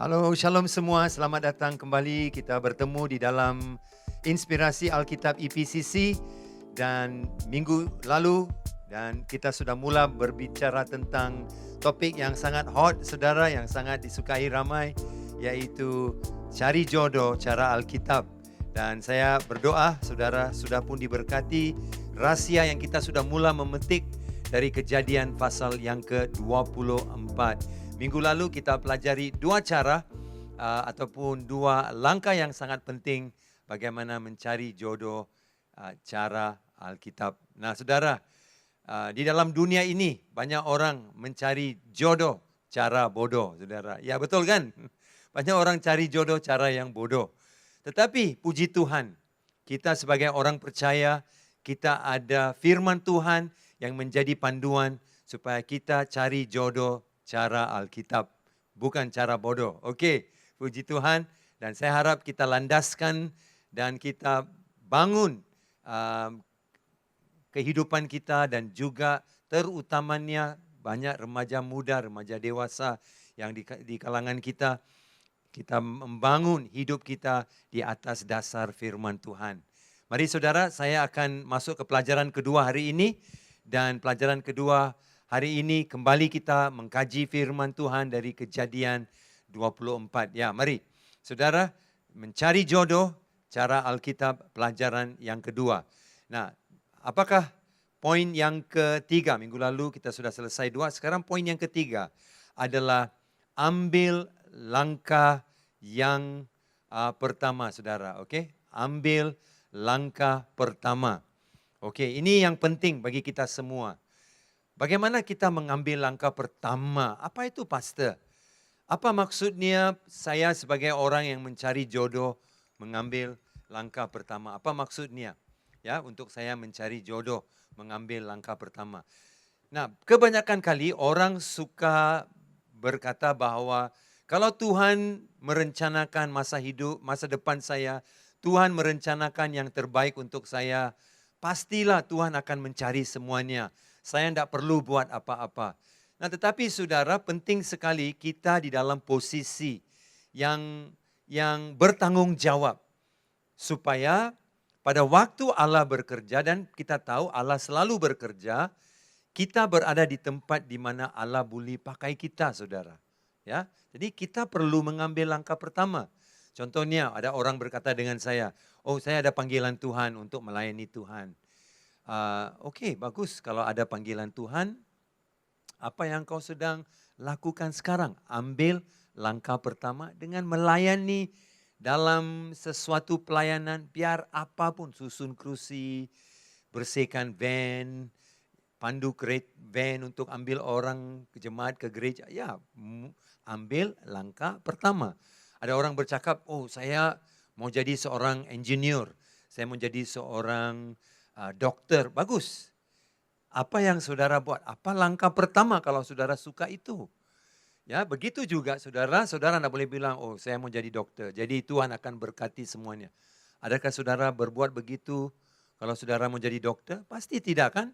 Halo, shalom semua. Selamat datang kembali. Kita bertemu di dalam Inspirasi Alkitab EPCC dan minggu lalu dan kita sudah mula berbicara tentang topik yang sangat hot, saudara, yang sangat disukai ramai, yaitu cari jodoh cara Alkitab. Dan saya berdoa, saudara, sudah pun diberkati rahasia yang kita sudah mula memetik dari Kejadian pasal yang ke-24. Minggu lalu kita pelajari dua cara ataupun dua langkah yang sangat penting bagaimana mencari jodoh cara Alkitab. Nah, saudara, di dalam dunia ini banyak orang mencari jodoh cara bodoh, saudara. Ya, betul kan? Banyak orang cari jodoh cara yang bodoh. Tetapi puji Tuhan, kita sebagai orang percaya, kita ada firman Tuhan yang menjadi panduan supaya kita cari jodoh cara Alkitab, bukan cara bodoh. Oke, puji Tuhan. Dan saya harap kita landaskan dan kita bangun kehidupan kita dan juga terutamanya banyak remaja muda, remaja dewasa yang di kalangan kita. Kita membangun hidup kita di atas dasar firman Tuhan. Mari saudara, saya akan masuk ke pelajaran kedua hari ini. Dan pelajaran kedua hari ini kembali kita mengkaji firman Tuhan dari Kejadian 24. Ya, mari. Saudara, mencari jodoh cara Alkitab pelajaran yang kedua. Nah, apakah poin yang ketiga? Minggu lalu kita sudah selesai dua. Sekarang poin yang ketiga adalah ambil langkah yang pertama, saudara. Oke, ambil langkah pertama. Oke, ini yang penting bagi kita semua. Bagaimana kita mengambil langkah pertama? Apa itu, pastor? Apa maksudnya saya sebagai orang yang mencari jodoh mengambil langkah pertama? Apa maksudnya? Ya, untuk saya mencari jodoh mengambil langkah pertama. Nah, kebanyakan kali orang suka berkata bahwa kalau Tuhan merencanakan masa hidup, masa depan saya, Tuhan merencanakan yang terbaik untuk saya, pastilah Tuhan akan mencari semuanya. Saya tidak perlu buat apa-apa. Nah, tetapi saudara, penting sekali kita di dalam posisi yang bertanggung jawab. Supaya pada waktu Allah bekerja, dan kita tahu Allah selalu bekerja, kita berada di tempat di mana Allah boleh pakai kita, saudara. Ya, jadi kita perlu mengambil langkah pertama. Contohnya ada orang berkata dengan saya, oh saya ada panggilan Tuhan untuk melayani Tuhan. Oke, bagus kalau ada panggilan Tuhan. Apa yang kau sedang lakukan sekarang? Ambil langkah pertama dengan melayani dalam sesuatu pelayanan, biar apapun, susun kerusi, bersihkan van, pandu van untuk ambil orang ke jemaat, ke gereja. Ya, ambil langkah pertama. Ada orang bercakap, oh saya mau jadi seorang engineer, saya mau jadi seorang dokter. Bagus. Apa yang saudara buat? Apa langkah pertama kalau saudara suka itu? Ya, begitu juga saudara tidak boleh bilang, oh saya mau jadi dokter, jadi Tuhan akan berkati semuanya. Adakah saudara berbuat begitu kalau saudara mau jadi dokter? Pasti tidak kan?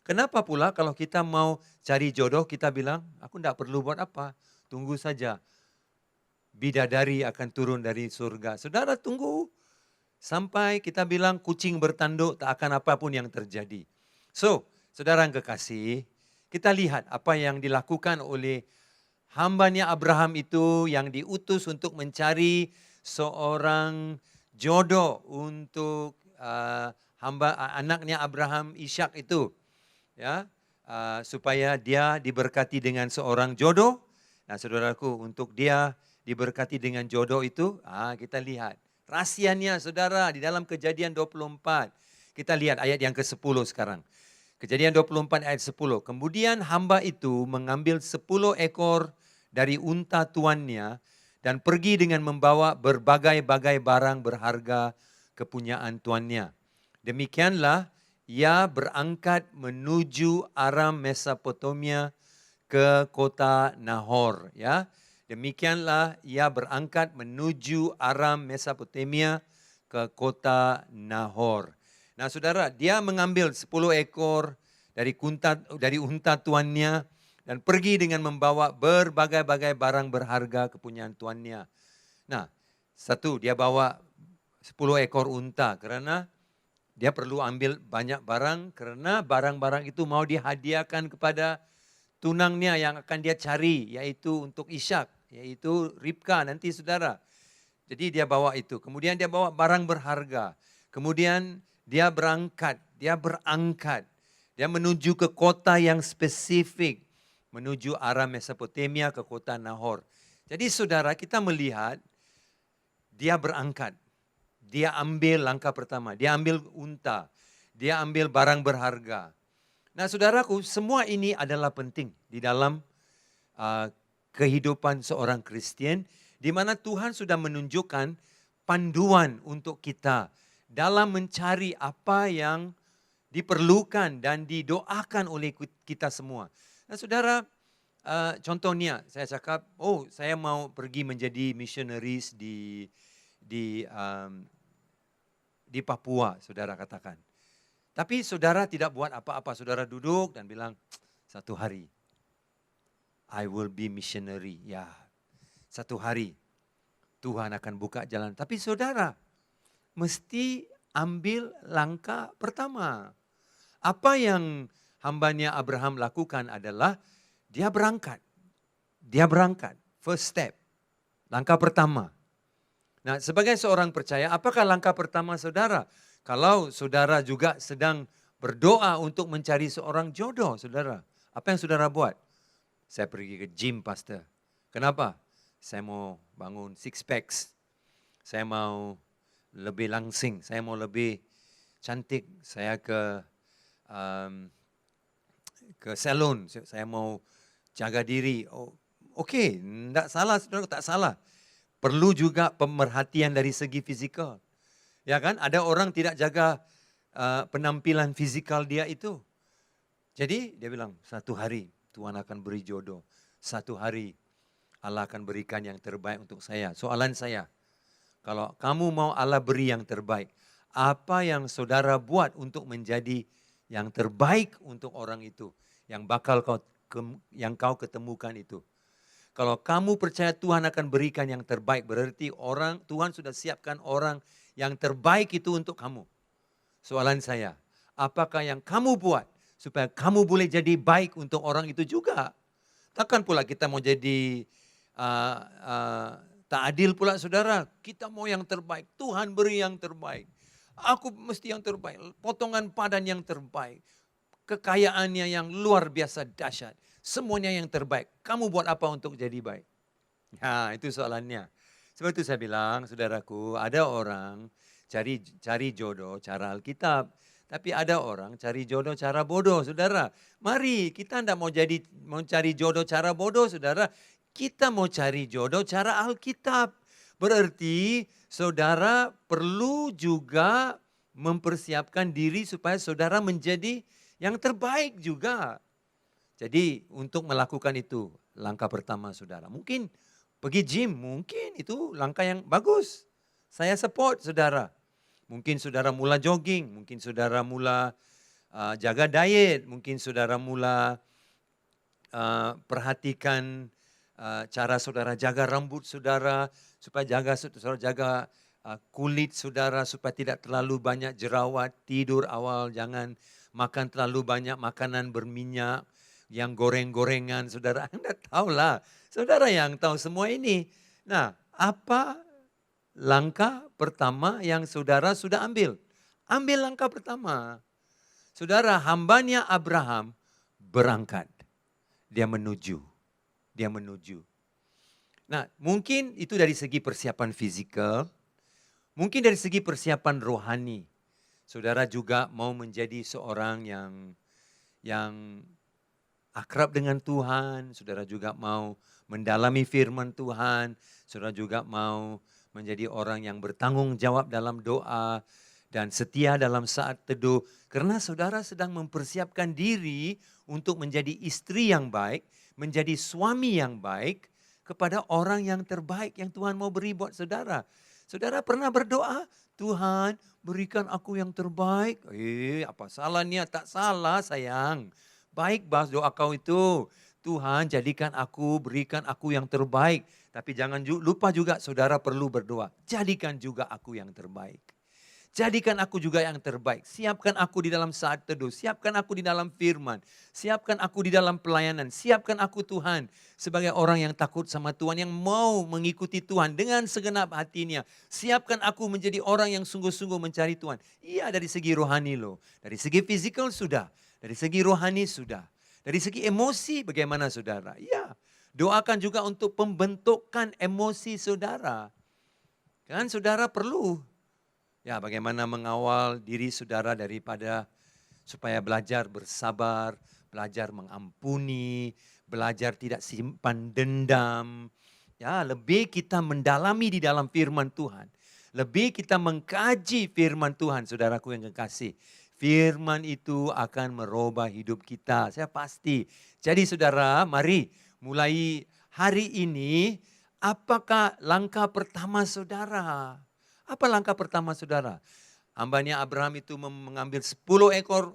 Kenapa pula kalau kita mau cari jodoh, kita bilang, aku tidak perlu buat apa, tunggu saja. Bidadari akan turun dari surga. Saudara tunggu sampai kita bilang kucing bertanduk, tak akan apapun yang terjadi. So, saudara yang kekasih, kita lihat apa yang dilakukan oleh hambanya Abraham itu yang diutus untuk mencari seorang jodoh untuk anaknya Abraham, Ishak itu. Ya, supaya dia diberkati dengan seorang jodoh. Nah, saudaraku, untuk dia diberkati dengan jodoh itu, kita lihat rahasianya, saudara, di dalam Kejadian 24. Kita lihat ayat yang ke-10 sekarang. Kejadian 24 ayat 10. Kemudian hamba itu mengambil 10 ekor dari unta tuannya dan pergi dengan membawa berbagai-bagai barang berharga kepunyaan tuannya. Demikianlah ia berangkat menuju Aram Mesopotamia ke kota Nahor, ya. Demikianlah ia berangkat menuju Aram Mesopotamia ke kota Nahor. Nah, saudara, dia mengambil 10 ekor dari unta tuannya dan pergi dengan membawa berbagai-bagai barang berharga kepunyaan tuannya. Nah, satu, dia bawa 10 ekor unta karena dia perlu ambil banyak barang karena barang-barang itu mau dihadiahkan kepada tunangnya yang akan dia cari, yaitu untuk Ishak, yaitu Ribka nanti saudara. Jadi dia bawa itu. Kemudian dia bawa barang berharga. Kemudian dia berangkat, dia berangkat. Dia menuju ke kota yang spesifik. Menuju arah Mesopotamia ke kota Nahor. Jadi saudara, kita melihat dia berangkat. Dia ambil langkah pertama, dia ambil unta. Dia ambil barang berharga. Nah saudaraku, semua ini adalah penting di dalam kehidupan seorang Kristen, di mana Tuhan sudah menunjukkan panduan untuk kita dalam mencari apa yang diperlukan dan didoakan oleh kita semua. Nah saudara, contohnya saya cakap, saya mau pergi menjadi missionaries di Papua, saudara katakan. Tapi saudara tidak buat apa-apa, saudara duduk dan bilang, satu hari I will be missionary. Ya, satu hari Tuhan akan buka jalan. Tapi saudara, mesti ambil langkah pertama. Apa yang hambanya Abraham lakukan adalah dia berangkat. Dia berangkat, first step, langkah pertama. Nah, sebagai seorang percaya, apakah langkah pertama saudara? Kalau saudara juga sedang berdoa untuk mencari seorang jodoh, saudara. Apa yang saudara buat? Saya pergi ke gym, pastor. Kenapa? Saya mau bangun six packs. Saya mau lebih langsing. Saya mau lebih cantik. Saya ke salon. Saya mau jaga diri. Oke, tidak salah, saudara, tak salah. Perlu juga pemerhatian dari segi fisikal. Ya kan? Ada orang tidak jaga penampilan fisikal dia itu. Jadi dia bilang, satu hari Tuhan akan beri jodoh. Satu hari Allah akan berikan yang terbaik untuk saya. Soalan saya, kalau kamu mau Allah beri yang terbaik, apa yang saudara buat untuk menjadi yang terbaik untuk orang itu? Yang bakal kau ketemukan itu. Kalau kamu percaya Tuhan akan berikan yang terbaik, berarti Tuhan sudah siapkan orang yang terbaik itu untuk kamu. Soalan saya, apakah yang kamu buat supaya kamu boleh jadi baik untuk orang itu juga? Takkan pula kita mau jadi tak adil pula saudara. Kita mau yang terbaik, Tuhan beri yang terbaik. Aku mesti yang terbaik, potongan padan yang terbaik. Kekayaannya yang luar biasa dahsyat. Semuanya yang terbaik. Kamu buat apa untuk jadi baik? Nah itu soalannya. Sebab itu saya bilang, saudaraku, ada orang cari jodoh cara Alkitab. Tapi ada orang cari jodoh cara bodoh, saudara. Mari kita tidak mau cari jodoh cara bodoh, saudara. Kita mau cari jodoh cara Alkitab. Berarti saudara perlu juga mempersiapkan diri supaya saudara menjadi yang terbaik juga. Jadi untuk melakukan itu langkah pertama saudara. Mungkin pergi gym, mungkin itu langkah yang bagus. Saya support saudara. Mungkin saudara mula jogging, mungkin saudara mula jaga diet, mungkin saudara mula perhatikan cara saudara jaga rambut saudara, supaya saudara jaga kulit saudara supaya tidak terlalu banyak jerawat, tidur awal, jangan makan terlalu banyak makanan berminyak, yang goreng-gorengan saudara. Anda tahulah, saudara yang tahu semua ini. Nah, apa langkah pertama yang saudara sudah ambil? Ambil langkah pertama. Saudara, hambanya Abraham berangkat. Dia menuju. Nah, mungkin itu dari segi persiapan fisikal. Mungkin dari segi persiapan rohani. Saudara juga mau menjadi seorang yang akrab dengan Tuhan. Saudara juga mau mendalami firman Tuhan. Saudara juga mau menjadi orang yang bertanggung jawab dalam doa dan setia dalam saat teduh. Karena saudara sedang mempersiapkan diri untuk menjadi istri yang baik, menjadi suami yang baik kepada orang yang terbaik yang Tuhan mau beri buat saudara. Saudara pernah berdoa, Tuhan berikan aku yang terbaik. Apa salahnya? Tak salah sayang. Baik bahas doa kau itu. Tuhan jadikan aku, berikan aku yang terbaik. Tapi jangan lupa juga saudara perlu berdoa. Jadikan juga aku yang terbaik. Jadikan aku juga yang terbaik. Siapkan aku di dalam saat teduh. Siapkan aku di dalam firman. Siapkan aku di dalam pelayanan. Siapkan aku Tuhan sebagai orang yang takut sama Tuhan. Yang mau mengikuti Tuhan dengan segenap hatinya. Siapkan aku menjadi orang yang sungguh-sungguh mencari Tuhan. Iya, dari segi rohani loh. Dari segi fisikal sudah. Dari segi rohani sudah. Dari segi emosi bagaimana saudara? Iya. Doakan juga untuk pembentukan emosi saudara. Kan saudara perlu. Ya, bagaimana mengawal diri saudara daripada supaya belajar bersabar, belajar mengampuni, belajar tidak simpan dendam. Ya, lebih kita mendalami di dalam firman Tuhan. Lebih kita mengkaji firman Tuhan, saudaraku yang kekasih. Firman itu akan merubah hidup kita, saya pasti. Jadi saudara, mari mulai hari ini, apakah langkah pertama saudara? Apa langkah pertama saudara? Hambanya Abraham itu mengambil 10 ekor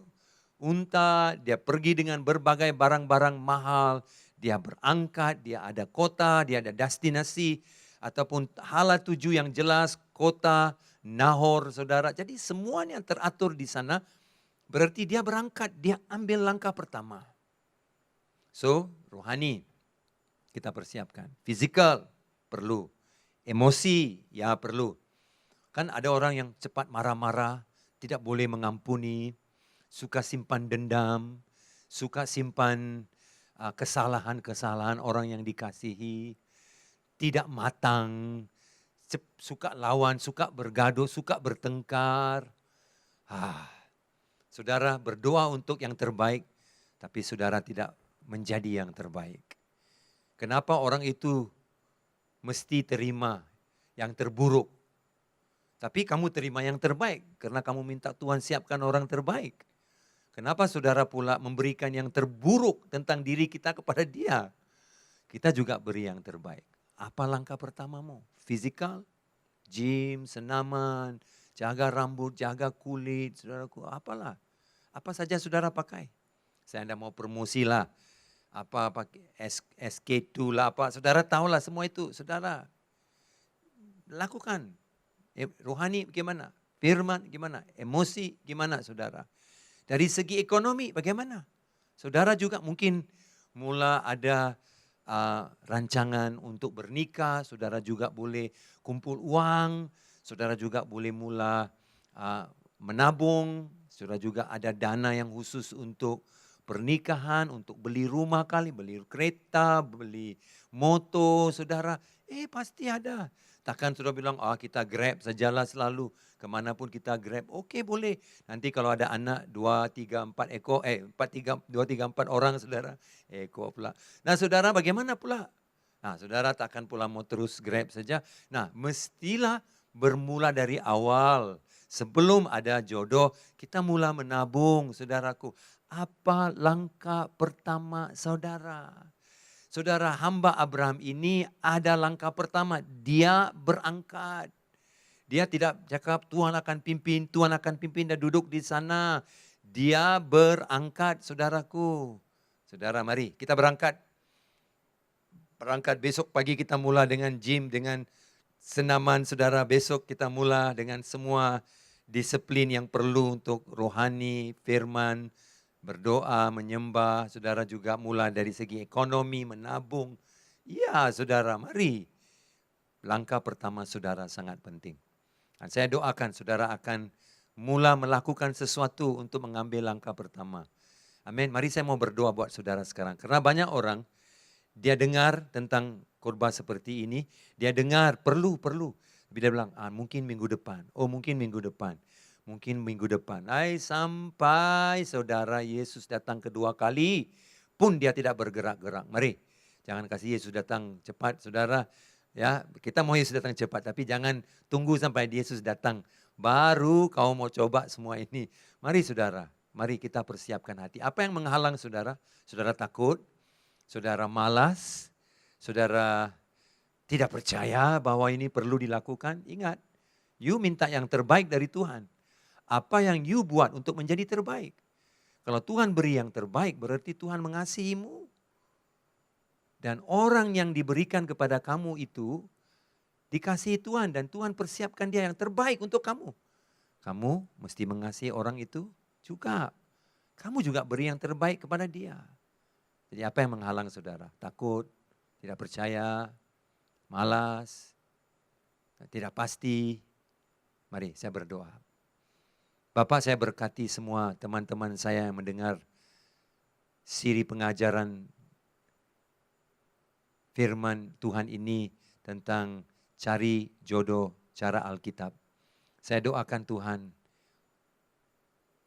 unta, dia pergi dengan berbagai barang-barang mahal, dia berangkat, dia ada kota, dia ada destinasi, ataupun hala tuju yang jelas, kota, Nahor saudara. Jadi semuanya teratur di sana, berarti dia berangkat, dia ambil langkah pertama. So, rohani kita persiapkan, fisikal perlu, emosi ya perlu. Kan ada orang yang cepat marah-marah, tidak boleh mengampuni, suka simpan dendam, suka simpan kesalahan-kesalahan orang yang dikasihi, tidak matang, suka lawan, suka bergaduh, suka bertengkar. Saudara berdoa untuk yang terbaik, tapi saudara tidak menjadi yang terbaik. Kenapa orang itu mesti terima yang terburuk? Tapi kamu terima yang terbaik karena kamu minta Tuhan siapkan orang terbaik. Kenapa saudara pula memberikan yang terburuk tentang diri kita kepada dia? Kita juga beri yang terbaik. Apa langkah pertamamu? Fisikal, gym, senaman, jaga rambut, jaga kulit, saudaraku, apalah. Apa saja saudara pakai. Saya tidak mau promosi lah. Apa pakai SK2 lah, apa. Saudara tahulah semua itu, saudara. Lakukan. Rohani gimana? Firman gimana? Emosi gimana saudara? Dari segi ekonomi bagaimana? Saudara juga mungkin mula ada rancangan untuk bernikah, saudara juga boleh kumpul uang, saudara juga boleh mula menabung, saudara juga ada dana yang khusus untuk pernikahan, untuk beli rumah kali, beli kereta, beli motor, saudara. Pasti ada. Takkan sudah bilang, kita grab sajalah selalu. Kemanapun kita grab, oke boleh. Nanti kalau ada anak 2, 3, 4 ekor, 2, 3, 4 orang saudara. Ekor pula. Nah saudara bagaimana pula? Nah saudara takkan pula mau terus grab saja. Nah mestilah bermula dari awal. Sebelum ada jodoh, kita mula menabung saudaraku. Apa langkah pertama saudara? Saudara, hamba Abraham ini ada langkah pertama, dia berangkat. Dia tidak cakap Tuhan akan pimpin dan duduk di sana. Dia berangkat, saudaraku. Saudara, mari kita berangkat. Berangkat besok pagi kita mula dengan gym, dengan senaman saudara. Besok kita mula dengan semua disiplin yang perlu untuk rohani, firman, berdoa, menyembah, saudara juga mulai dari segi ekonomi, menabung. Ya saudara, mari. Langkah pertama saudara sangat penting. Dan saya doakan saudara akan mula melakukan sesuatu untuk mengambil langkah pertama. Amin. Mari saya mau berdoa buat saudara sekarang. Karena banyak orang, dia dengar tentang khotbah seperti ini, dia dengar perlu. Tapi dia bilang, mungkin minggu depan. Mungkin minggu depan. Mungkin minggu depan. Sampai saudara Yesus datang kedua kali pun dia tidak bergerak-gerak. Mari, jangan kasih Yesus datang cepat saudara. Ya, kita mau Yesus datang cepat, tapi jangan tunggu sampai Yesus datang. Baru kau mau coba semua ini. Mari saudara, mari kita persiapkan hati. Apa yang menghalang saudara? Saudara takut, saudara malas, saudara tidak percaya bahwa ini perlu dilakukan. Ingat, you minta yang terbaik dari Tuhan. Apa yang you buat untuk menjadi terbaik. Kalau Tuhan beri yang terbaik berarti Tuhan mengasihimu. Dan orang yang diberikan kepada kamu itu dikasihi Tuhan dan Tuhan persiapkan dia yang terbaik untuk kamu. Kamu mesti mengasihi orang itu juga. Kamu juga beri yang terbaik kepada dia. Jadi apa yang menghalang saudara? Takut, tidak percaya, malas, tidak pasti. Mari saya berdoa. Bapak, saya berkati semua teman-teman saya yang mendengar siri pengajaran firman Tuhan ini tentang cari jodoh cara Alkitab. Saya doakan Tuhan,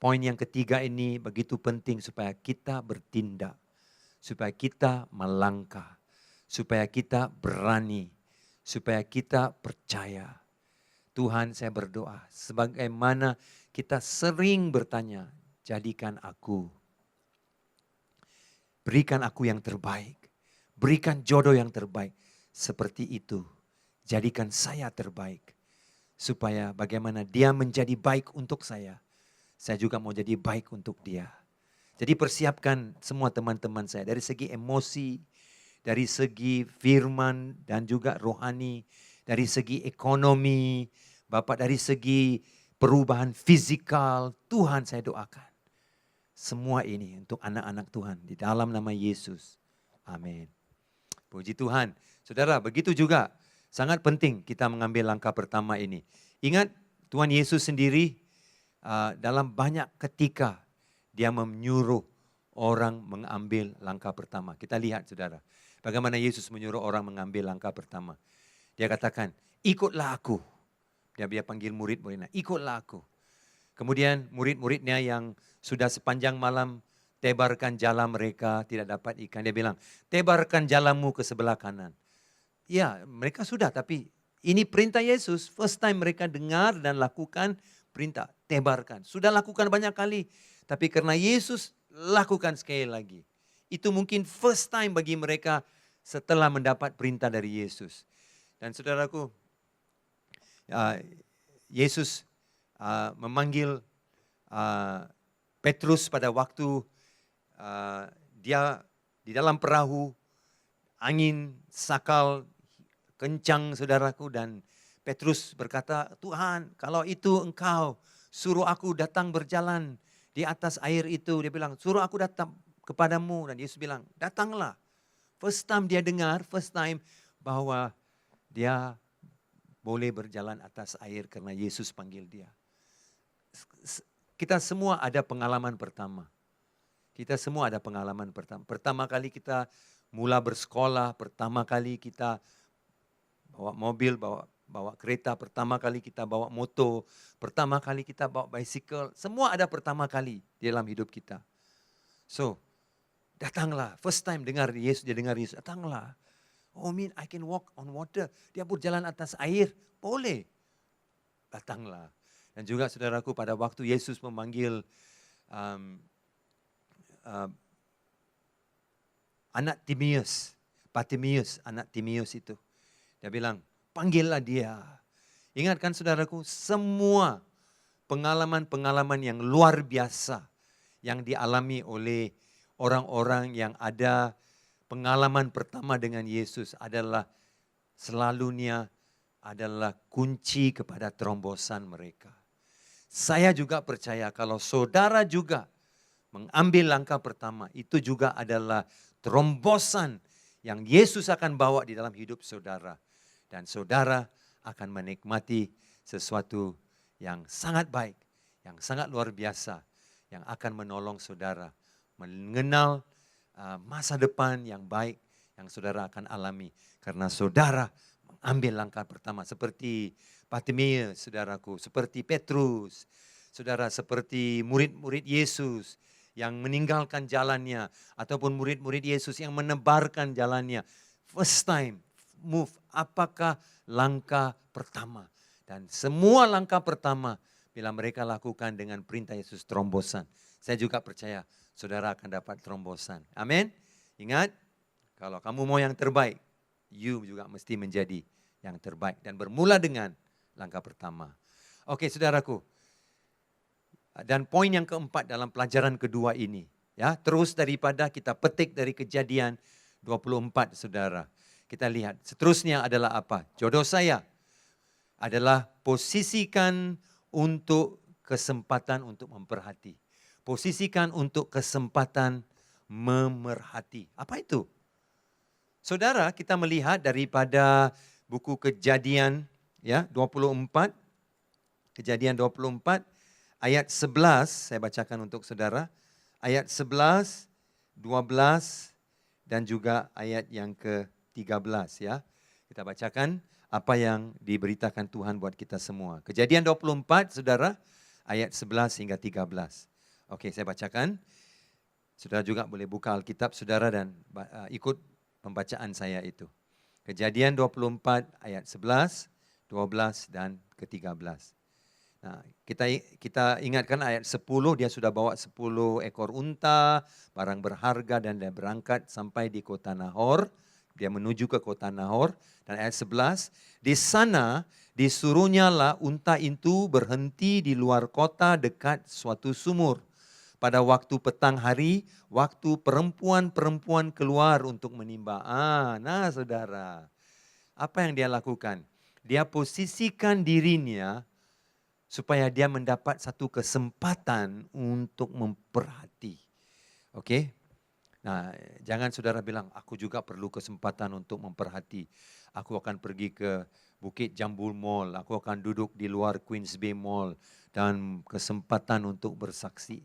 poin yang ketiga ini begitu penting supaya kita bertindak, supaya kita melangkah, supaya kita berani, supaya kita percaya. Tuhan, saya berdoa sebagaimana kita sering bertanya, jadikan aku, berikan aku yang terbaik, berikan jodoh yang terbaik. Seperti itu, jadikan saya terbaik. Supaya bagaimana dia menjadi baik untuk saya juga mau jadi baik untuk dia. Jadi persiapkan semua teman-teman saya dari segi emosi, dari segi firman dan juga rohani, dari segi ekonomi, Bapak dari segi perubahan fisikal, Tuhan saya doakan. Semua ini untuk anak-anak Tuhan di dalam nama Yesus. Amin. Puji Tuhan. Saudara, begitu juga sangat penting kita mengambil langkah pertama ini. Ingat Tuhan Yesus sendiri dalam banyak ketika dia menyuruh orang mengambil langkah pertama. Kita lihat saudara, bagaimana Yesus menyuruh orang mengambil langkah pertama. Dia katakan, ikutlah aku. Dia panggil murid-muridnya, ikutlah aku. Kemudian murid-muridnya yang sudah sepanjang malam tebarkan jala mereka, tidak dapat ikan. Dia bilang, tebarkan jalamu ke sebelah kanan. Ya, mereka sudah, tapi ini perintah Yesus. First time mereka dengar dan lakukan perintah, tebarkan. Sudah lakukan banyak kali, tapi karena Yesus lakukan sekali lagi. Itu mungkin first time bagi mereka setelah mendapat perintah dari Yesus. Dan saudaraku, Yesus memanggil Petrus pada waktu dia di dalam perahu, angin sakal kencang saudaraku, dan Petrus berkata, Tuhan kalau itu engkau suruh aku datang berjalan di atas air itu. Dia bilang, suruh aku datang kepadamu. Dan Yesus bilang, datanglah. First time dia dengar, first time bahwa dia boleh berjalan atas air karena Yesus panggil dia. Kita semua ada pengalaman pertama. Kita semua ada pengalaman pertama. Pertama kali kita mula bersekolah, pertama kali kita bawa mobil, bawa kereta, pertama kali kita bawa motor, pertama kali kita bawa bicycle. Semua ada pertama kali di dalam hidup kita. So, datanglah. First time dengar Yesus, dia dengar Yesus, datanglah. Oh, I can walk on water. Dia berjalan atas air, boleh. Datanglah. Dan juga saudaraku, pada waktu Yesus memanggil anak Bartimeus, anak Timeus itu. Dia bilang, panggillah dia. Ingat kan saudaraku, semua pengalaman-pengalaman yang luar biasa yang dialami oleh orang-orang yang ada pengalaman pertama dengan Yesus adalah selalunya adalah kunci kepada terombosan mereka. Saya juga percaya kalau saudara juga mengambil langkah pertama, itu juga adalah terombosan yang Yesus akan bawa di dalam hidup saudara. Dan saudara akan menikmati sesuatu yang sangat baik, yang sangat luar biasa, yang akan menolong saudara mengenal masa depan yang baik yang saudara akan alami. Karena saudara mengambil langkah pertama seperti Bartimeus, saudaraku, seperti Petrus, saudara, seperti murid-murid Yesus yang meninggalkan jalannya, ataupun murid-murid Yesus yang menebarkan jalannya. First time move, apakah langkah pertama? Dan semua langkah pertama bila mereka lakukan dengan perintah Yesus, terombosan. Saya juga percaya saudara akan dapat terombosan. Amin. Ingat, kalau kamu mau yang terbaik, you juga mesti menjadi yang terbaik. Dan bermula dengan langkah pertama. Oke saudaraku. Dan poin yang keempat dalam pelajaran kedua ini, ya, terus daripada kita petik dari Kejadian 24 saudara. Kita lihat seterusnya adalah apa? Jodoh saya adalah posisikan untuk kesempatan untuk memperhati. Posisikan untuk kesempatan memerhati. Apa itu? Saudara, kita melihat daripada buku Kejadian ya 24, Kejadian 24 ayat 11, saya bacakan untuk saudara. Ayat 11, 12 dan juga ayat yang ke-13 ya. Kita bacakan apa yang diberitakan Tuhan buat kita semua. Kejadian 24 saudara, ayat 11 hingga 13. Oke, saya bacakan. Saudara juga boleh buka Alkitab saudara dan ikut pembacaan saya itu. Kejadian 24 ayat 11, 12 dan ke-13. Nah, kita ingatkan ayat 10, dia sudah bawa 10 ekor unta, barang berharga dan dia berangkat sampai di kota Nahor. Dia menuju ke kota Nahor. Dan ayat 11, di sana disuruhnya lah unta itu berhenti di luar kota dekat suatu sumur. Pada waktu petang hari, waktu perempuan-perempuan keluar untuk menimba. Nah saudara, apa yang dia lakukan? Dia posisikan dirinya supaya dia mendapat satu kesempatan untuk memperhati. Oke? Nah, jangan saudara bilang, aku juga perlu kesempatan untuk memperhati. Aku akan pergi ke Bukit Jambul Mall, aku akan duduk di luar Queens Bay Mall dan kesempatan untuk bersaksi,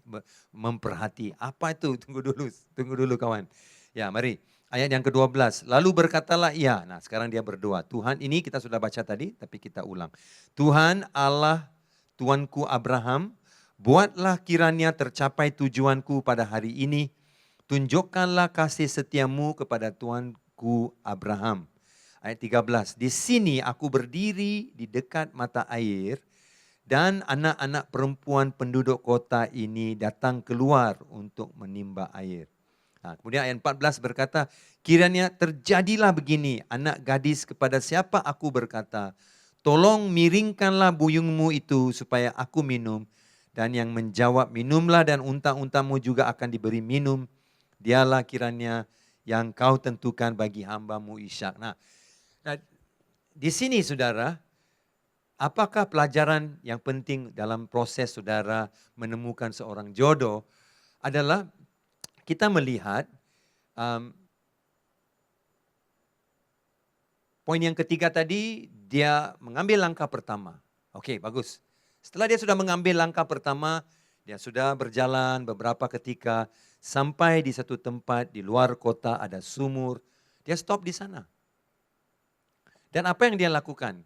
memperhati. Apa itu? Tunggu dulu kawan. Ya, mari. Ayat yang ke-12. Lalu berkatalah ia. Nah, sekarang dia berdoa. Tuhan, ini kita sudah baca tadi, tapi kita ulang. Tuhan Allah Tuanku Abraham, buatlah kiranya tercapai tujuanku pada hari ini. Tunjukkanlah kasih setiamu kepada Tuanku Abraham. Ayat 13, di sini aku berdiri di dekat mata air dan anak-anak perempuan penduduk kota ini datang keluar untuk menimba air. Nah, kemudian ayat 14 berkata, kiranya terjadilah begini, anak gadis kepada siapa aku berkata, tolong miringkanlah buyungmu itu supaya aku minum. Dan yang menjawab, minumlah dan unta-untamu juga akan diberi minum. Dialah kiranya yang kau tentukan bagi hambamu Ishak. Nah, di sini saudara, apakah pelajaran yang penting dalam proses saudara menemukan seorang jodoh adalah kita melihat poin yang ketiga tadi, dia mengambil langkah pertama. Oke, bagus. Setelah dia sudah mengambil langkah pertama, dia sudah berjalan beberapa ketika sampai di satu tempat di luar kota ada sumur. Dia stop di sana. Dan apa yang dia lakukan?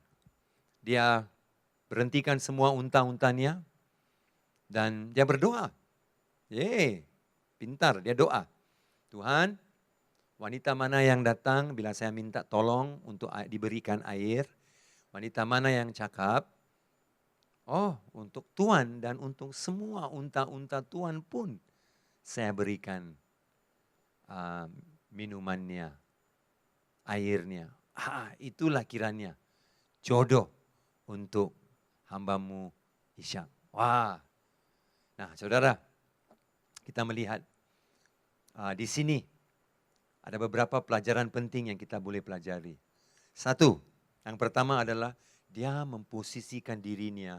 Dia berhentikan semua unta-untanya dan dia berdoa. Pintar, dia doa. Tuhan, wanita mana yang datang bila saya minta tolong untuk diberikan air? Wanita mana yang cakap? Oh, untuk Tuhan dan untuk semua unta-unta Tuhan pun saya berikan minumannya, airnya. Itulah kiranya jodoh untuk hambamu Ishak. Wah, nah saudara, kita melihat di sini ada beberapa pelajaran penting yang kita boleh pelajari. Satu, yang pertama adalah dia memposisikan dirinya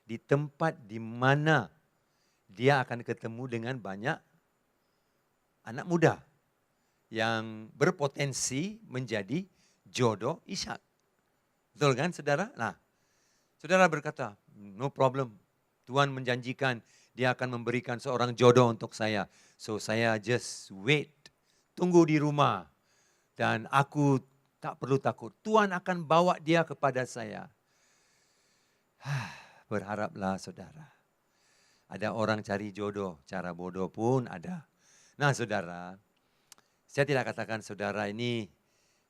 di tempat di mana dia akan ketemu dengan banyak anak muda yang berpotensi menjadi jodoh Ishak. Betul kan saudara? Nah, saudara berkata, no problem. Tuhan menjanjikan dia akan memberikan seorang jodoh untuk saya. So saya just wait, tunggu di rumah. Dan aku tak perlu takut. Tuhan akan bawa dia kepada saya. Berharaplah saudara. Ada orang cari jodoh, cara bodoh pun ada. Nah saudara, saya tidak katakan saudara ini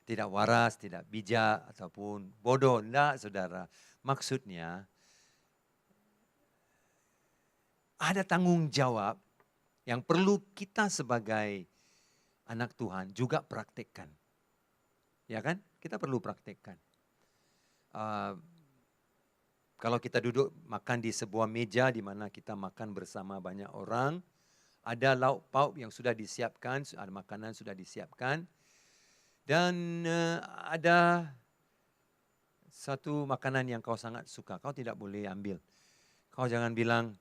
tidak waras, tidak bijak, ataupun bodoh. Tidak saudara. Maksudnya, ada tanggung jawab yang perlu kita sebagai anak Tuhan juga praktekkan. Ya kan? Kita perlu praktekkan. Kalau kita duduk makan di sebuah meja di mana kita makan bersama banyak orang, ada lauk pauk yang sudah disiapkan, ada makanan sudah disiapkan. Dan ada satu makanan yang kau sangat suka, kau tidak boleh ambil. Kau jangan bilang,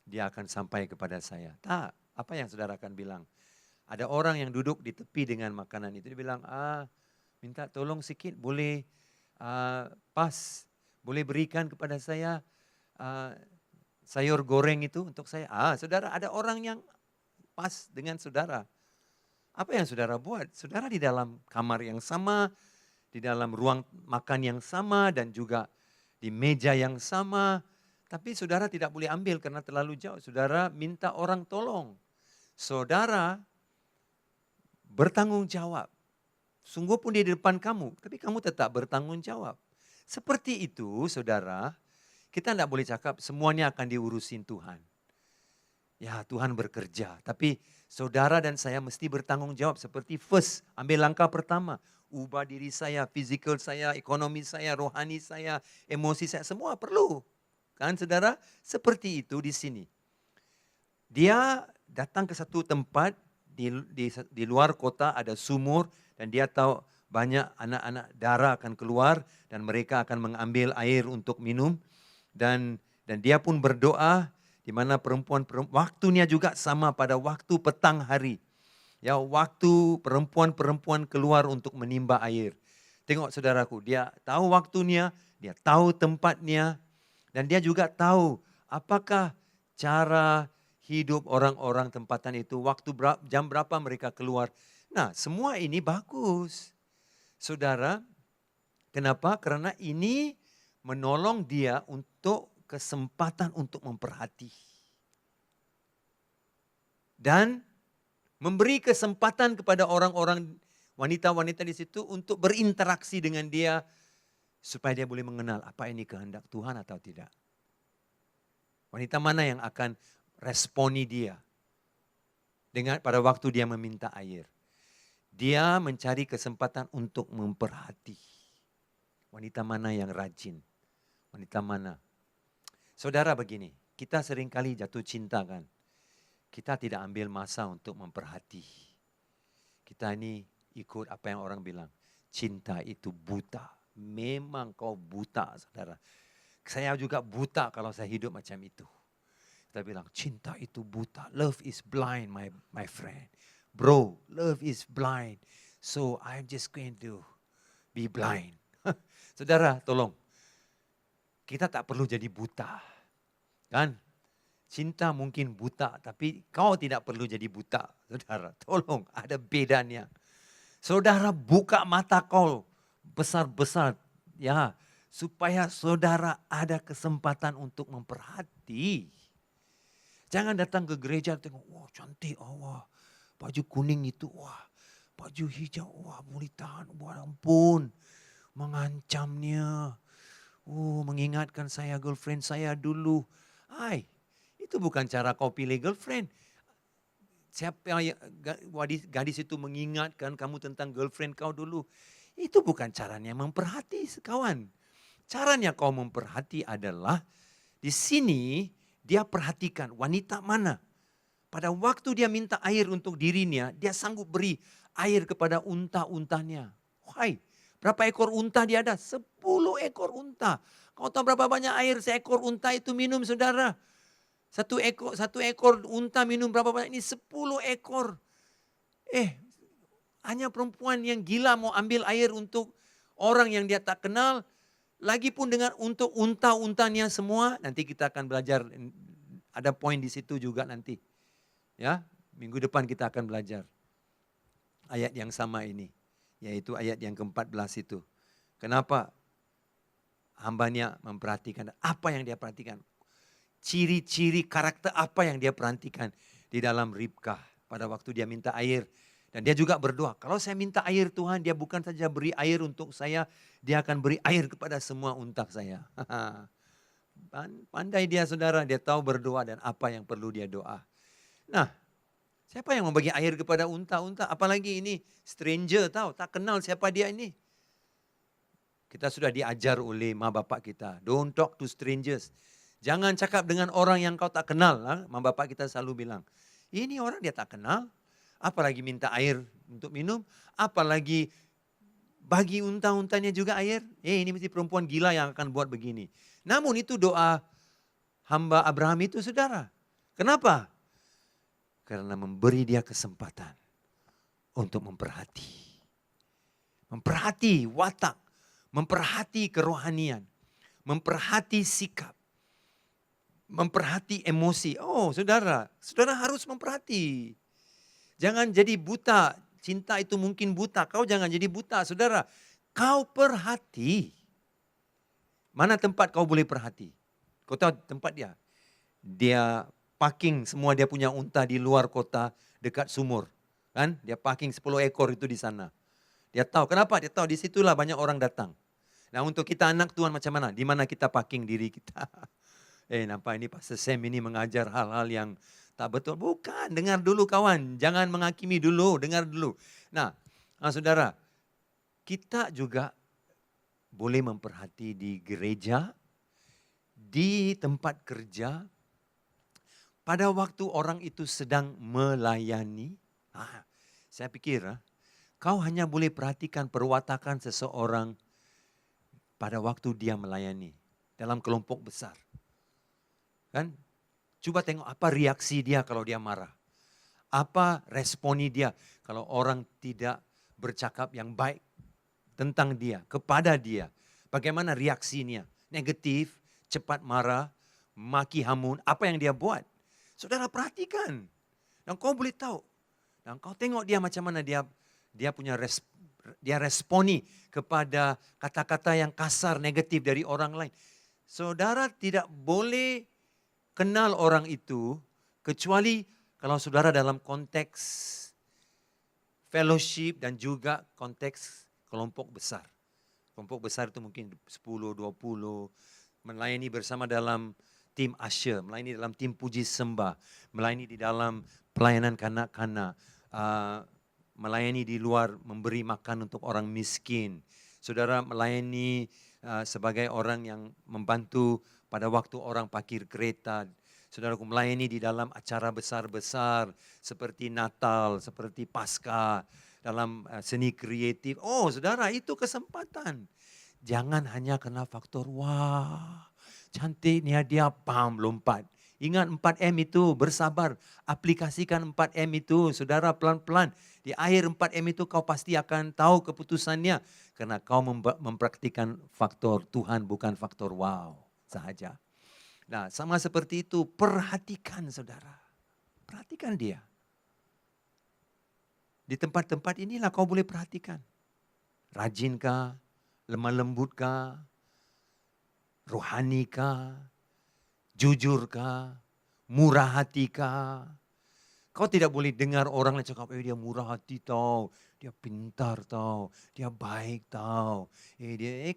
dia akan sampai kepada saya. Tak, apa yang saudara akan bilang? Ada orang yang duduk di tepi dengan makanan itu, dia bilang, minta tolong sikit, boleh pas, boleh berikan kepada saya sayur goreng itu untuk saya. Saudara, ada orang yang pas dengan saudara. Apa yang saudara buat? Saudara di dalam kamar yang sama, di dalam ruang makan yang sama, dan juga di meja yang sama. Tapi saudara tidak boleh ambil karena terlalu jauh. Saudara minta orang tolong. Saudara bertanggung jawab. Sungguh pun di depan kamu, tapi kamu tetap bertanggung jawab. Seperti itu saudara, kita tidak boleh cakap semuanya akan diurusin Tuhan. Ya, Tuhan bekerja, tapi saudara dan saya mesti bertanggung jawab seperti first, ambil langkah pertama. Ubah diri saya, fizikal saya, ekonomi saya, rohani saya, emosi saya, semua perlu. Kan saudara? Seperti itu di sini. Dia datang ke satu tempat di luar kota, ada sumur, dan dia tahu banyak anak-anak darah akan keluar dan mereka akan mengambil air untuk minum. Dan dia pun berdoa, di mana waktunya juga sama pada waktu petang hari. Ya, waktu perempuan-perempuan keluar untuk menimba air. Tengok saudaraku, dia tahu waktunya, dia tahu tempatnya, dan dia juga tahu apakah cara hidup orang-orang tempatan itu, jam berapa mereka keluar. Nah, semua ini bagus. Saudara, kenapa? Karena ini menolong dia untuk kesempatan untuk memperhati. Dan memberi kesempatan kepada orang-orang wanita-wanita di situ untuk berinteraksi dengan dia supaya dia boleh mengenal apa ini kehendak Tuhan atau tidak. Wanita mana yang akan responi dia dengan pada waktu dia meminta air. Dia mencari kesempatan untuk memperhati. Wanita mana yang rajin? Wanita mana? Saudara begini, kita seringkali jatuh cinta kan. Kita tidak ambil masa untuk memperhati. Kita ini ikut apa yang orang bilang. Cinta itu buta. Memang kau buta, saudara. Saya juga buta kalau saya hidup macam itu. Kita bilang cinta itu buta. Love is blind, my friend. Bro, love is blind. So I'm just going to be blind. Saudara, tolong. Kita tak perlu jadi buta. Kan? Cinta mungkin buta, tapi kau tidak perlu jadi buta. Saudara, tolong, ada bedanya. Saudara buka mata kau besar-besar. Ya, supaya saudara ada kesempatan untuk memperhati. Jangan datang ke gereja tengok, wah cantik, wah baju kuning itu, wah baju hijau, wah boleh tahan, wah ampun, mengancamnya. Mengingatkan saya girlfriend saya dulu. Itu bukan cara kau pilih girlfriend. Siapa yang gadis itu mengingatkan kamu tentang girlfriend kau dulu. Itu bukan caranya memperhati kawan. Caranya kau memperhati adalah di sini dia perhatikan wanita mana. Pada waktu dia minta air untuk dirinya, dia sanggup beri air kepada unta-untanya. Berapa ekor unta dia ada? 10 ekor unta. Kau tahu berapa banyak air seekor unta itu minum, saudara? Satu ekor unta minum berapa banyak? Ini 10 ekor. Hanya perempuan yang gila mau ambil air untuk orang yang dia tak kenal. Lagipun dengan untuk unta-untanya semua. Nanti kita akan belajar, ada poin di situ juga nanti. Ya, minggu depan kita akan belajar ayat yang sama ini. Yaitu ayat yang ke-14 itu. Kenapa hambanya memperhatikan? Apa yang dia perhatikan? Ciri-ciri karakter apa yang dia perhatikan di dalam Ribkah pada waktu dia minta air. Dan dia juga berdoa, kalau saya minta air Tuhan, dia bukan saja beri air untuk saya, dia akan beri air kepada semua unta saya. Pandai dia saudara, dia tahu berdoa dan apa yang perlu dia doa. Nah, siapa yang membagi air kepada unta-unta? Apalagi ini stranger tahu, tak kenal siapa dia ini. Kita sudah diajar oleh ma bapak kita, don't talk to strangers. Jangan cakap dengan orang yang kau tak kenal. Ma bapak kita selalu bilang, ini orang dia tak kenal. Apalagi minta air untuk minum, apalagi bagi unta-untanya juga air. Ini mesti perempuan gila yang akan buat begini. Namun itu doa hamba Abraham itu saudara. Kenapa? Karena memberi dia kesempatan untuk memperhati. Memperhati watak, memperhati kerohanian, memperhati sikap, memperhati emosi. Oh saudara, saudara harus memperhati. Jangan jadi buta, cinta itu mungkin buta, kau jangan jadi buta saudara. Kau perhati. Mana tempat kau boleh perhati? Kau tahu tempat dia? Dia parking semua dia punya unta di luar kota dekat sumur. Kan? Dia parking 10 ekor itu di sana. Dia tahu, kenapa? Dia tahu di situlah banyak orang datang. Nah untuk kita anak Tuhan macam mana? Di mana kita parking diri kita. Nampak ini Pastor Sam ini mengajar hal-hal yang tak betul. Bukan, dengar dulu kawan. Jangan menghakimi dulu, dengar dulu. Nah saudara, kita juga boleh memperhati di gereja, di tempat kerja, pada waktu orang itu sedang melayani. Saya pikir kau hanya boleh perhatikan perwatakan seseorang pada waktu dia melayani dalam kelompok besar. Kan? Coba tengok apa reaksi dia kalau dia marah. Apa responi dia kalau orang tidak bercakap yang baik tentang dia, kepada dia. Bagaimana reaksinya? Negatif, cepat marah, maki hamun, apa yang dia buat. Saudara perhatikan. Dan kau boleh tahu. Dan kau tengok dia macam mana dia punya dia responi kepada kata-kata yang kasar, negatif dari orang lain. Saudara tidak boleh kenal orang itu kecuali kalau saudara dalam konteks fellowship dan juga konteks kelompok besar. Kelompok besar itu mungkin 10, 20, melayani bersama dalam tim usher, melayani dalam tim puji sembah, melayani di dalam pelayanan kanak-kanak, melayani di luar, memberi makan untuk orang miskin. Saudara melayani sebagai orang yang membantu pada waktu orang parkir kereta. Saudara melayani di dalam acara besar-besar seperti Natal, seperti Paskah, dalam seni kreatif. Oh saudara, itu kesempatan. Jangan hanya kena faktor, wah cantik nih dia, pam, lompat. Ingat 4M itu, bersabar. Aplikasikan 4M itu, saudara pelan-pelan. Di akhir 4M itu kau pasti akan tahu keputusannya. Karena kau mempraktikkan faktor Tuhan, bukan faktor wow sahaja. Nah sama seperti itu, perhatikan saudara. Perhatikan dia. Di tempat-tempat inilah kau boleh perhatikan. Rajinkah, lemah lembutkah, rohanikah, jujurkah, murah hatikah. Kau tidak boleh dengar orang lain cakap, dia murah hati tau, dia pintar tau, dia baik tau.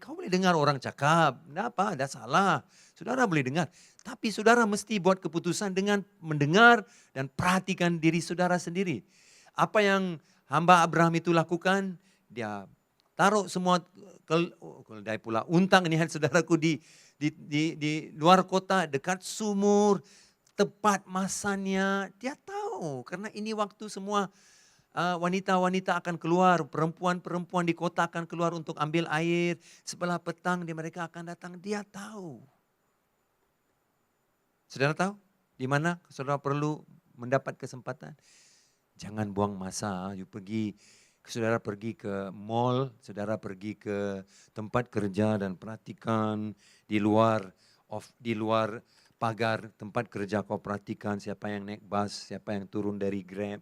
Kau boleh dengar orang cakap, tidak apa, tidak salah. Saudara boleh dengar, tapi saudara mesti buat keputusan dengan mendengar dan perhatikan diri saudara sendiri. Apa yang hamba Abraham itu lakukan, dia taruh semua keledai pula, untang ini saudaraku di luar kota dekat sumur, tepat masanya, dia tahu karena ini waktu semua wanita-wanita akan keluar, perempuan-perempuan di kota akan keluar untuk ambil air, sebelah petang mereka akan datang, dia tahu. Saudara tahu di mana saudara perlu mendapat kesempatan? Jangan buang masa, saudara pergi ke mall, saudara pergi ke tempat kerja dan perhatikan di luar pagar tempat kerja kau perhatikan siapa yang naik bus, siapa yang turun dari Grab.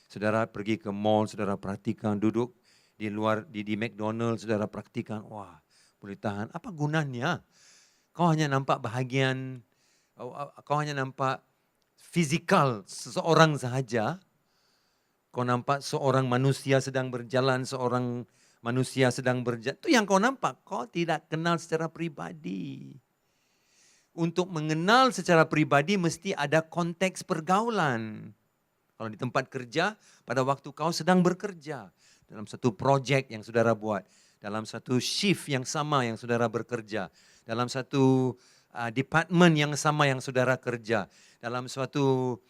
Saudara pergi ke mall, saudara perhatikan duduk di luar di McDonald's, saudara perhatikan, wah boleh tahan. Apa gunanya? Kau hanya nampak bahagian, kau hanya nampak fisikal seseorang sahaja. Kau nampak seorang manusia sedang berjalan, seorang manusia sedang berjalan. Itu yang kau nampak. Kau tidak kenal secara pribadi. Untuk mengenal secara pribadi mesti ada konteks pergaulan. Kalau di tempat kerja, pada waktu kau sedang bekerja. Dalam satu project yang saudara buat. Dalam satu shift yang sama yang saudara bekerja. Dalam satu department yang sama yang saudara kerja. Dalam suatu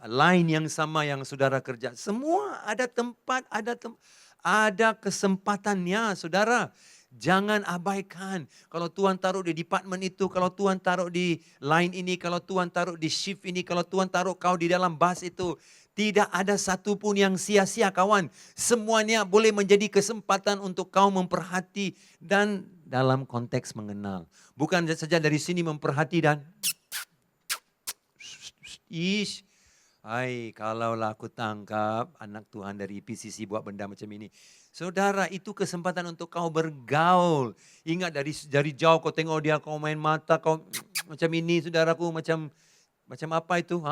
line yang sama yang saudara kerja. Semua ada tempat, Ada kesempatannya, saudara. Jangan abaikan. Kalau Tuhan taruh di department itu, kalau Tuhan taruh di line ini, kalau Tuhan taruh di shift ini, kalau Tuhan taruh kau di dalam bus itu, tidak ada satupun yang sia-sia kawan. Semuanya boleh menjadi kesempatan untuk kau memperhati dan dalam konteks mengenal. Bukan saja dari sini memperhati dan kalaulah aku tangkap anak Tuhan dari PCC buat benda macam ini. Saudara, itu kesempatan untuk kau bergaul. Ingat dari jauh kau tengok dia, kau main mata, kau macam ini saudaraku, macam apa itu?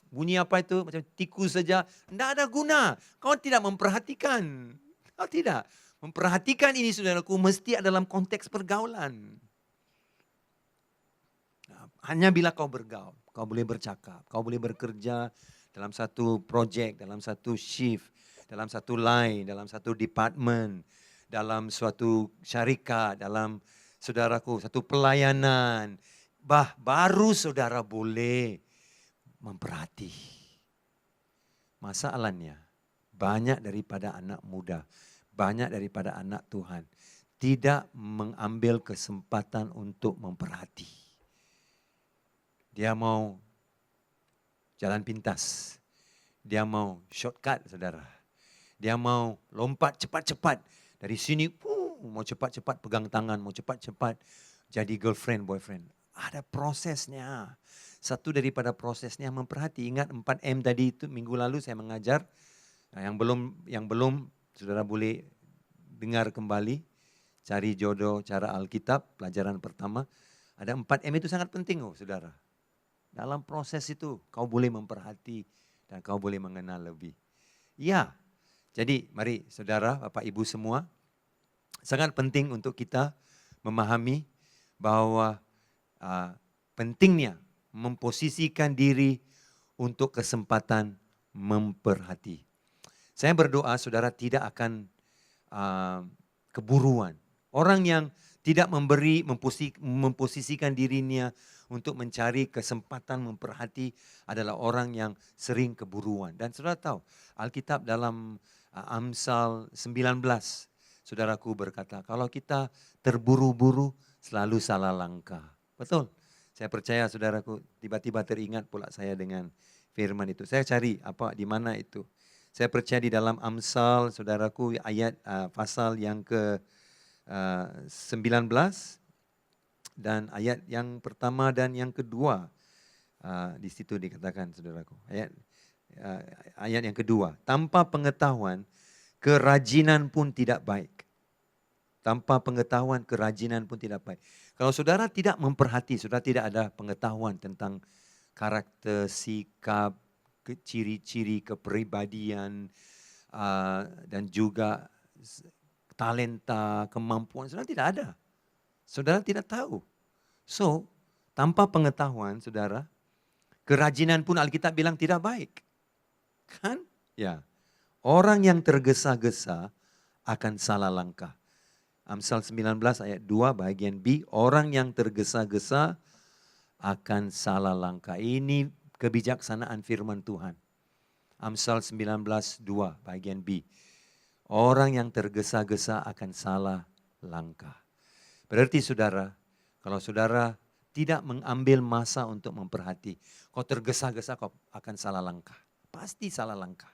Bunyi apa itu? Macam tikus saja. Tidak ada guna. Kau tidak memperhatikan. Kau tidak. Memperhatikan ini saudaraku mesti dalam konteks pergaulan. Hanya bila kau bergaul, kau boleh bercakap, kau boleh bekerja dalam satu projek, dalam satu shift, dalam satu line, dalam satu department, dalam suatu syarikat, dalam saudaraku, satu pelayanan. Baru saudara boleh memperhati. Masalahnya, banyak daripada anak muda, banyak daripada anak Tuhan, tidak mengambil kesempatan untuk memperhati. Dia mau jalan pintas. Dia mau shortcut, saudara. Dia mau lompat cepat-cepat. Dari sini, mau cepat-cepat pegang tangan, mau cepat-cepat jadi girlfriend, boyfriend. Ada prosesnya. Satu daripada prosesnya memperhati. Ingat 4M tadi itu minggu lalu saya mengajar. Nah, yang belum saudara boleh dengar kembali. Cari jodoh cara Alkitab, pelajaran pertama. Ada 4M itu sangat penting, saudara. Dalam proses itu kau boleh memperhati dan kau boleh mengenal lebih. Ya, jadi mari saudara, Bapak Ibu semua, sangat penting untuk kita memahami bahwa pentingnya memposisikan diri untuk kesempatan memperhati. Saya berdoa saudara tidak akan keburuan. Orang yang tidak memposisikan dirinya untuk mencari kesempatan memperhati adalah orang yang sering keburuan. Dan saudara tahu, Alkitab dalam Amsal 19, saudaraku berkata, kalau kita terburu-buru selalu salah langkah. Betul? Saya percaya saudaraku, tiba-tiba teringat pula saya dengan firman itu. Saya cari di mana itu. Saya percaya di dalam Amsal, saudaraku, ayat pasal yang ke 19 dan ayat yang pertama dan yang kedua. Di situ dikatakan, saudaraku. Ayat yang kedua. Tanpa pengetahuan, kerajinan pun tidak baik. Tanpa pengetahuan, kerajinan pun tidak baik. Kalau saudara tidak memperhati, saudara tidak ada pengetahuan tentang karakter, sikap, ciri-ciri kepribadian, dan juga talenta, kemampuan, saudara tidak ada. Saudara tidak tahu. So, tanpa pengetahuan, saudara, kerajinan pun Alkitab bilang tidak baik. Kan? Ya. Orang yang tergesa-gesa akan salah langkah. Amsal 19 ayat 2 bagian B, orang yang tergesa-gesa akan salah langkah. Ini kebijaksanaan firman Tuhan. Amsal 19 2 bagian B. Orang yang tergesa-gesa akan salah langkah. Berarti saudara, kalau saudara tidak mengambil masa untuk memperhati, kau tergesa-gesa kau akan salah langkah. Pasti salah langkah.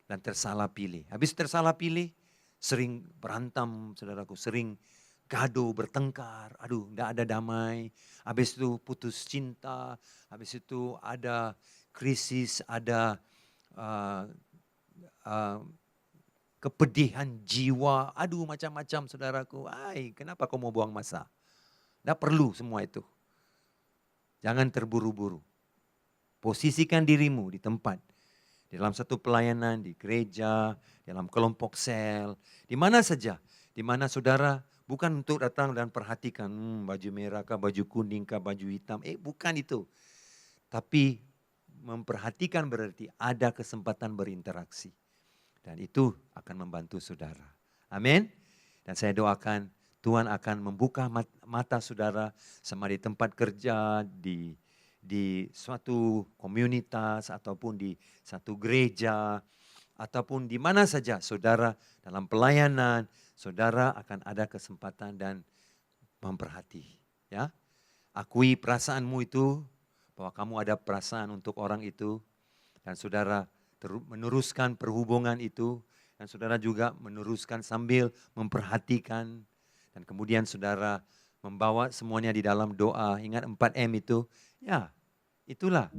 Dan tersalah pilih. Habis tersalah pilih, sering berantem saudaraku, sering gaduh, bertengkar, tidak ada damai. Habis itu putus cinta, habis itu ada krisis, ada kepedihan jiwa, macam-macam saudaraku. Kenapa kau mau buang masa? Tidak perlu semua itu. Jangan terburu-buru. Posisikan dirimu di tempat. Di dalam satu pelayanan, di gereja, dalam kelompok sel, di mana saja. Di mana saudara bukan untuk datang dan perhatikan baju merah kah, baju kuning kah, baju hitam. Bukan itu. Tapi memperhatikan berarti ada kesempatan berinteraksi. Dan itu akan membantu saudara. Amin. Dan saya doakan Tuhan akan membuka mata saudara sama di tempat kerja, di suatu komunitas ataupun di satu gereja, ataupun di mana saja saudara dalam pelayanan, saudara akan ada kesempatan dan memperhati. Ya, akui perasaanmu itu, bahwa kamu ada perasaan untuk orang itu, dan saudara meneruskan perhubungan itu, dan saudara juga meneruskan sambil memperhatikan, dan kemudian saudara membawa semuanya di dalam doa. Ingat 4M itu, ya itulah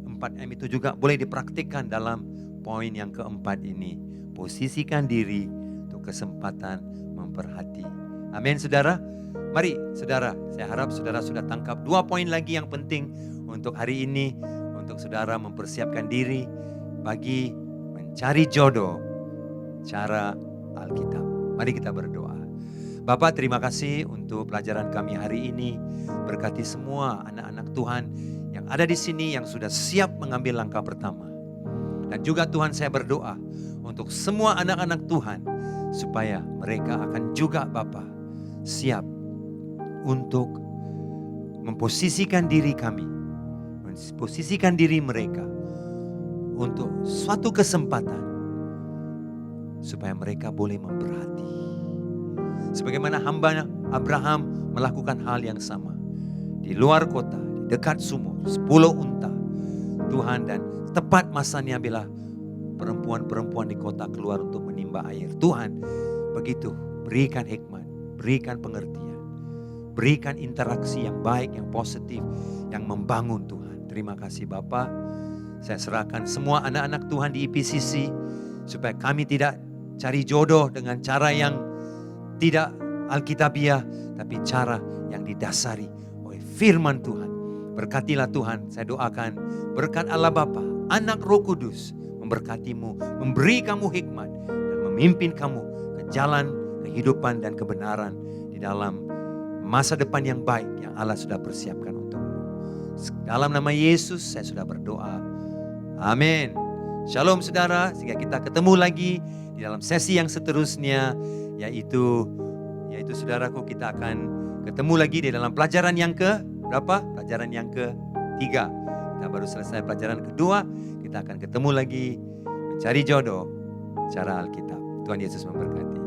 4M itu juga boleh dipraktikkan dalam poin yang keempat ini. Posisikan diri untuk kesempatan memperhati. Amin saudara. Mari saudara, saya harap saudara sudah tangkap 2 poin lagi yang penting untuk hari ini. Untuk saudara mempersiapkan diri bagi mencari jodoh cara Alkitab. Mari kita berdoa. Bapak, terima kasih untuk pelajaran kami hari ini. Berkati semua anak-anak Tuhan yang ada di sini yang sudah siap mengambil langkah pertama. Dan juga Tuhan, saya berdoa untuk semua anak-anak Tuhan supaya mereka akan juga Bapa siap untuk memposisikan diri kami, memposisikan diri mereka untuk suatu kesempatan supaya mereka boleh memperhati. Sebagaimana hamba Abraham melakukan hal yang sama. Di luar kota, di dekat sumur, 10 unta. Tuhan, dan tepat masanya bila perempuan-perempuan di kota keluar untuk menimba air. Tuhan, begitu, berikan hikmat, berikan pengertian. Berikan interaksi yang baik, yang positif, yang membangun Tuhan. Terima kasih Bapa. Saya serahkan semua anak-anak Tuhan di IPCC supaya kami tidak cari jodoh dengan cara yang tidak alkitabiah, tapi cara yang didasari oleh firman Tuhan. Berkatilah Tuhan, saya doakan berkat Allah Bapa, Anak, Roh Kudus memberkatimu, memberi kamu hikmat dan memimpin kamu ke jalan kehidupan dan kebenaran di dalam masa depan yang baik yang Allah sudah persiapkan untukmu. Dalam nama Yesus saya sudah berdoa. Amin. Shalom saudara, sehingga kita ketemu lagi di dalam sesi yang seterusnya, yaitu saudaraku, kita akan ketemu lagi di dalam pelajaran yang berapa? Pelajaran yang ketiga. Kita baru selesai pelajaran kedua, kita akan ketemu lagi mencari jodoh cara Alkitab. Tuhan Yesus memberkati.